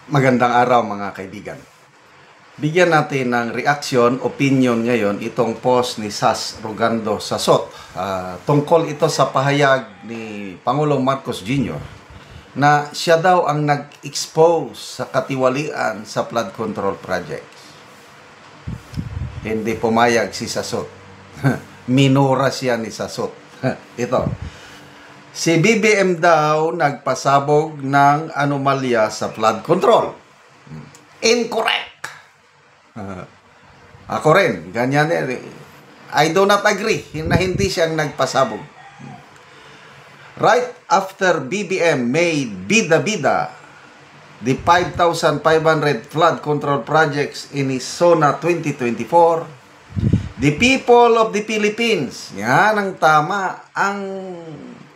Magandang araw mga kaibigan. Bigyan natin ng reaction, opinion ngayon itong post ni Sas Rogando Sasot. Tungkol ito sa pahayag ni Pangulong Marcos Jr. na siya daw ang nag-expose sa katiwalian sa flood control project. Hindi pumayag si Sasot. Minura siya ni Sasot. Ito. Si BBM daw nagpasabog ng anomalya sa flood control. Incorrect! Ako rin, ganyan eh. I do not agree na hindi siyang nagpasabog. Right after BBM made bida-bida the 5,500 flood control projects in his SONA 2024, the people of the Philippines, yan ang tama, ang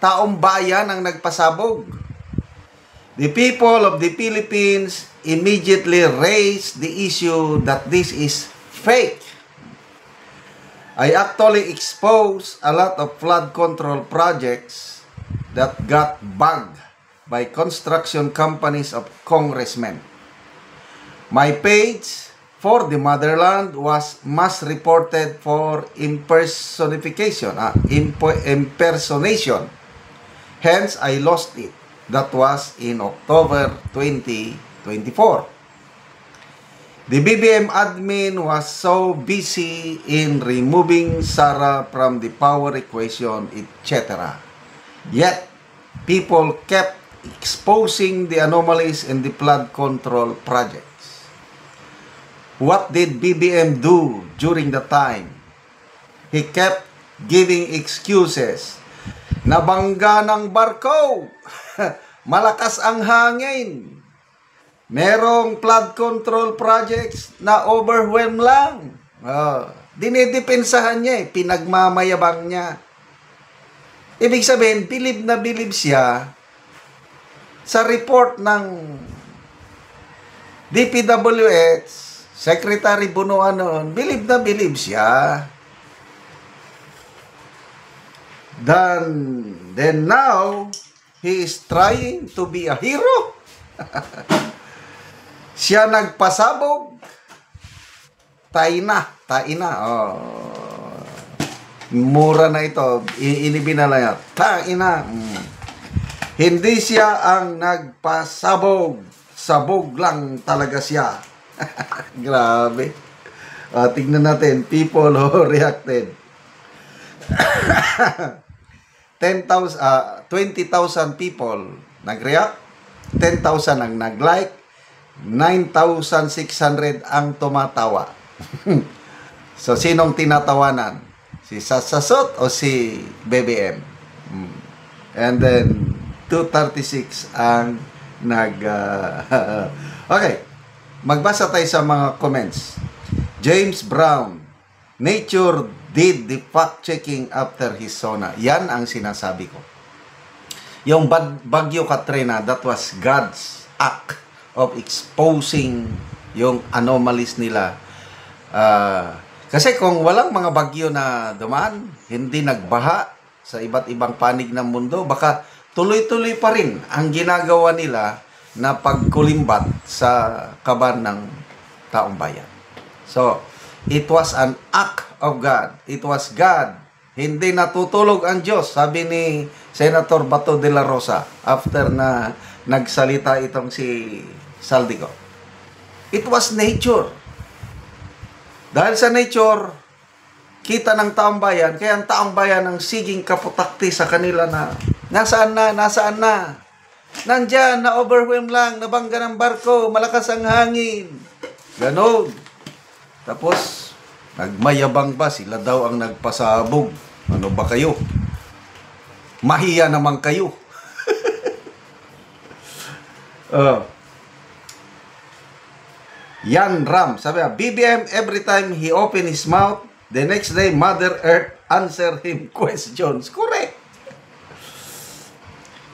taong bayan ang nagpasabog. The people of the Philippines immediately raised the issue that this is fake. I actually exposed a lot of flood control projects that got bugged by construction companies of congressmen. My page for the motherland was mass reported for impersonation. Hence, I lost it. That was in October 2024. The BBM admin was so busy in removing Sara from the power equation, etc. Yet, people kept exposing the anomalies in the flood control projects. What did BBM do during the time? He kept giving excuses. Nabangga ng barko. Malakas ang hangin. Merong flood control projects na overwhelm lang. Dinidepensahan niya eh. Pinagmamayabang niya. Ibig sabihin, bilib na bilib siya sa report ng DPWH, Secretary Bunuan noon. Bilib na bilib siya. Then now, he is trying to be a hero. Siya nagpasabog. Taina. Mura na ito. Inibinala niya. Taina. Hindi siya ang nagpasabog. Sabog lang talaga siya. Grabe. Tignan natin. People who reacted. 20,000 people nag-react, 10,000 ang nag-like, 9,600 ang tumatawa. So, sinong tinatawanan? Si Sasot o si BBM? And then, 236 ang Okay. Magbasa tayo sa mga comments. James Brown, Nature did the fact-checking after his SONA. Yan ang sinasabi ko. Yung Bagyo Katrina, that was God's act of exposing yung anomalies nila. Kasi kung walang mga bagyo na dumaan, hindi nagbaha sa iba't ibang panig ng mundo, baka tuloy-tuloy pa rin ang ginagawa nila na pagkulimbat sa kaban ng taong bayan. So, it was an act of God. It was God. Hindi natutulog ang Diyos, sabi ni Senator Bato de la Rosa after na nagsalita itong si Saldico. It was nature. Dahil sa nature, kita ng taong bayan, kaya ang taong bayan ang siging kaputakti sa kanila na nasaan na. Nandyan, na-overwhelm lang, nabangga ng barko, malakas ang hangin. Ganon. Tapos, nagmayabang ba? Sila daw ang nagpasabog. Ano ba kayo? Mahiya naman kayo. Yan Ram, sabi BBM, every time he open his mouth, the next day, Mother Earth answer him questions. Correct.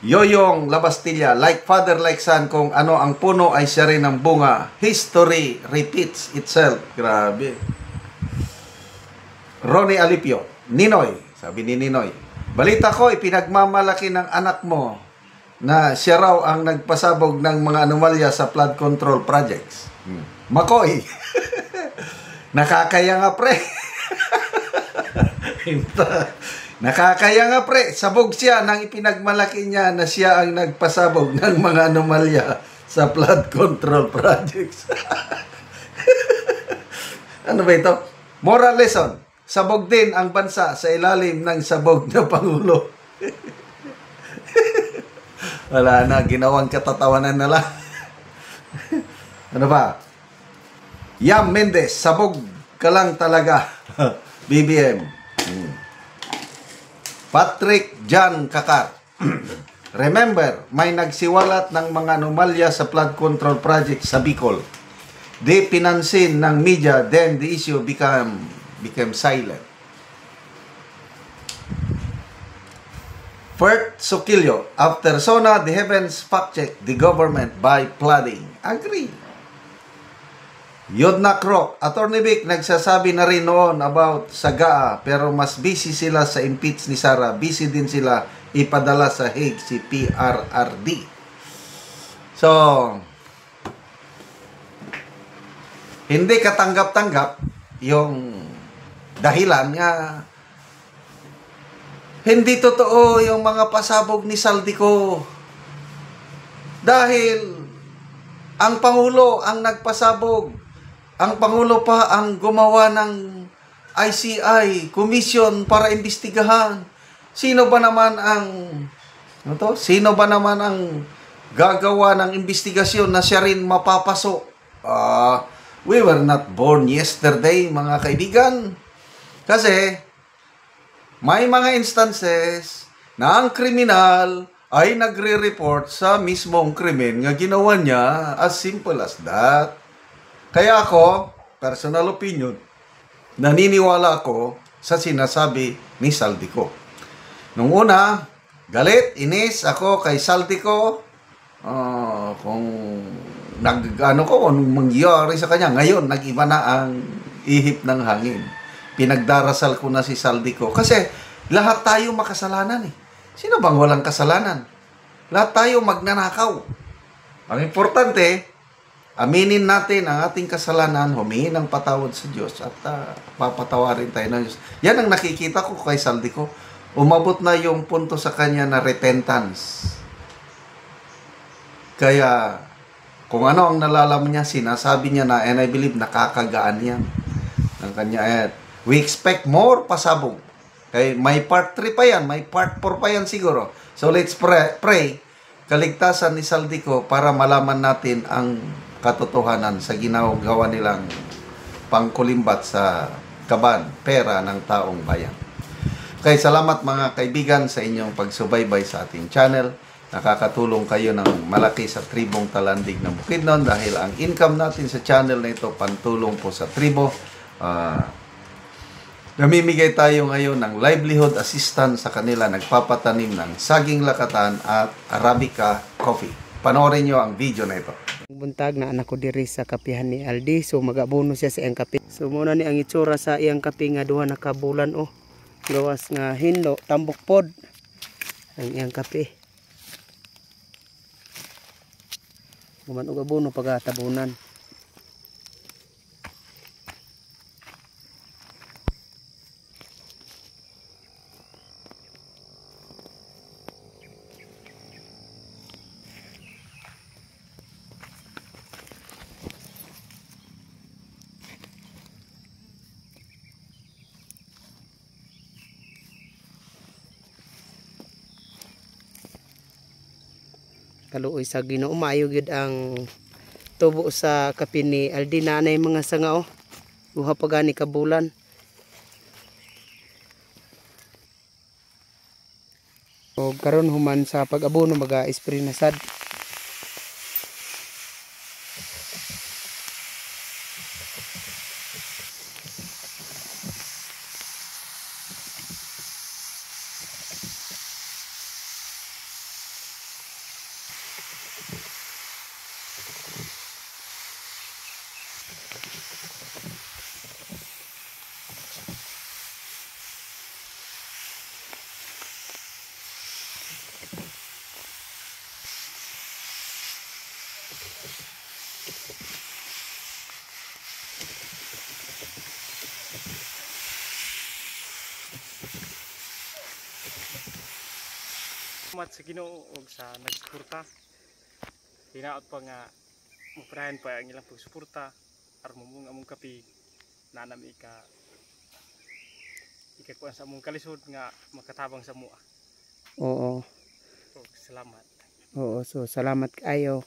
Yoyong Labastilla, like father, like son, kung ano ang puno ay siya rin ang bunga. History repeats itself. Grabe. Ronnie Alipio, Ninoy, sabi ni Ninoy, balita ko, ipinagmamalaki ng anak mo na siya raw ang nagpasabog ng mga anomalya sa flood control projects. McCoy. Nakakaya nga pre. Nakakaya nga pre. Sabog siya nang ipinagmalaki niya na siya ang nagpasabog ng mga anomalya sa flood control projects. Ano ba ito? Moral lesson. Sabog din ang bansa sa ilalim ng sabog na Pangulo. Wala na, ginawang katatawanan na lang. Ano ba? Yam Mendez, sabog ka lang talaga. BBM. Patrick John Kakar. Remember, may nagsiwalat ng mga anomalya sa flood control project sa Bicol. Di pinansin ng media, then the issue became silent. Fert Sukilyo, after SONA, the heavens fact-check the government by flooding. Agree. Yodna Krok, Attorney Vic, nagsasabi na rin noon about Sagaa, pero mas busy sila sa impeach ni Sara. Busy din sila ipadala sa Hague si PRRD. So, hindi katanggap-tanggap yung dahilan nga hindi totoo yung mga pasabog ni Saldico. Dahil ang Pangulo ang nagpasabog. Ang Pangulo pa ang gumawa ng ICI, commission para imbestigahan. Sino ba naman ang gagawa ng investigasyon na siya rin mapapasok? We were not born yesterday, mga kaibigan. Kasi may mga instances na ang kriminal ay nagre-report sa mismong krimen nga ginawa niya, as simple as that. Kaya ako, personal opinion, naniniwala ako sa sinasabi ni Saldico. Nung una, galit, inis ako kay Saldico, kung anong mangyari sa kanya. Ngayon, nag-iba na ang ihip ng hangin. Pinagdarasal ko na si Saldico. Kasi lahat tayo makasalanan eh. Sino bang walang kasalanan? Lahat tayo magnanakaw. Ang importante, aminin natin ang ating kasalanan, humingi ng patawad sa Diyos at papatawarin tayo ng Diyos. Yan ang nakikita ko kay Saldico. Umabot na yung punto sa kanya na repentance. Kaya, kung ano ang nalalaman niya, sinasabi niya na, and I believe nakakagaan yan ng kanya. We expect more pasabog. Okay, may part 3 pa yan, may part 4 pa yan siguro. So let's pray kaligtasan ni Saldico para malaman natin ang katotohanan sa ginagawa nilang pangkulimbat sa kaban, pera ng taong bayan. Okay, salamat mga kaibigan sa inyong pagsubaybay sa ating channel. Nakakatulong kayo ng malaki sa tribong Talandig ng Bukidnon dahil ang income natin sa channel na ito pantulong po sa tribo. Namimigay tayo ngayon ng livelihood assistance sa kanila, nagpapatanim ng saging lakatan at Arabica coffee. Panoorin nyo ang video na ito. Buntag na anak ko diri sa kapihan ni Aldi, so magabono siya sa iyang kape. So muna ni ang itsura sa iyang kape nga duha na kabulan gawas nga hinlo, tambok pod ang iyang kape. Guman og abono pagatabunan. Kaluoy sa Ginoo, maayo gid ang tubo sa kape ni Aldi. Nanay mga sanga duha pa gani ka bulan. O karon human sa pag-abono maga-spray na sad. Salamat sa Ginoo ug sa nagsuporta. Hinaot pa nga maprahan pa ang ilang pagsuporta aron mamong among kape nanami ikakuan sa among kalisod nga makatabang sa mua. Oo. So, salamat. Oo, so salamat kayo.